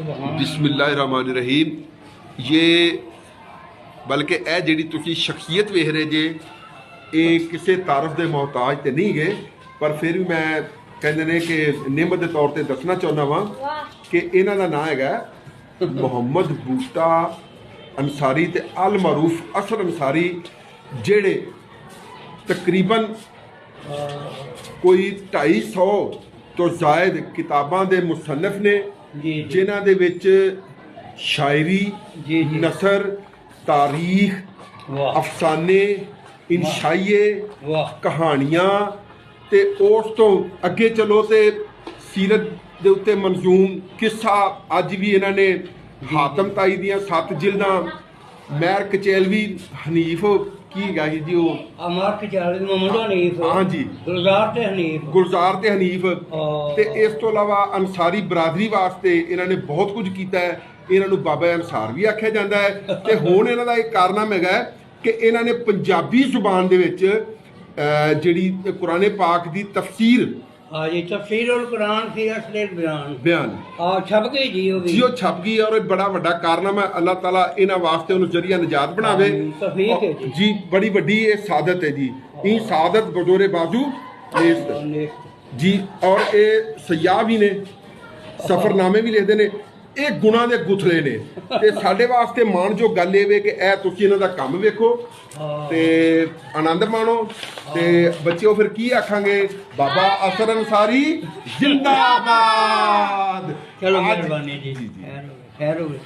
बिस्मिल्लाहिर्रहमानिर्रहीम। ये बल्कि ए जिहड़ी तुसीं शख्सियत वेख रहे जे ये किसी तारफ के मोहताज तो नहीं गए, पर फिर भी मैं कहते ने कि नियम के तौर पर दसना चाहना वा कि इन्हां दा नाम है मुहम्मद बूटा अंसारी ते अल मरूफ असर अंसारी, जेड़े तकरीबन कोई 250 तो जायद किताबां दे मुसन्नफ ने, जिन्हां दे विच शायरी, नसर, तारीख, अफसाने, इंशाइए, कहानियां ते उस तो अगे चलो तो सीरत दे उत्ते मंजूम किस्सा अज भी इन्हां ने हातम ताई दियां 7 जिल्दां, मैर कचैलवी हनीफ की गई जी वो अमर कचैलवी मोहम्मद हनीफ, हाँ जी, गुलजार ते हनीफ ते इस तो इलावा अंसारी बरादरी वास्ते इन्होंने बहुत कुछ किया है। इन्होंने बाबा अंसार भी आख्या जाता है ते हुण इन्हां दा एक कारनामा है कि इन्होंने पंजाबी जुबान दे विच जिहड़ी कुरान पाक दी तफसीर, हाँ जी, तफसीरुल कुरान फी असलिल बयान छप गई जी, वो छप गई और बड़ा वड्डा कारनामा। अल्लाह ताला इन्हां वास्ते उन्हें जरिया निजात बनावे जी। बड़ी वड्डी ये सादत है जी, ई सादत बजोरे बाजू जी। और ये सयाह भी ने, सफरनामे भी लिखते हैं, ये गुणा के गुथले ने ते साडे वास्ते मान जो गल ये कि ए तुसीं इन्हां दा काम वेखो ते आनंद माणो ते बच्चों फिर की आखांगे, बाबा असर अंसारी जिंदाबाद। चलो मेहरबानी जी, खैर हो गई।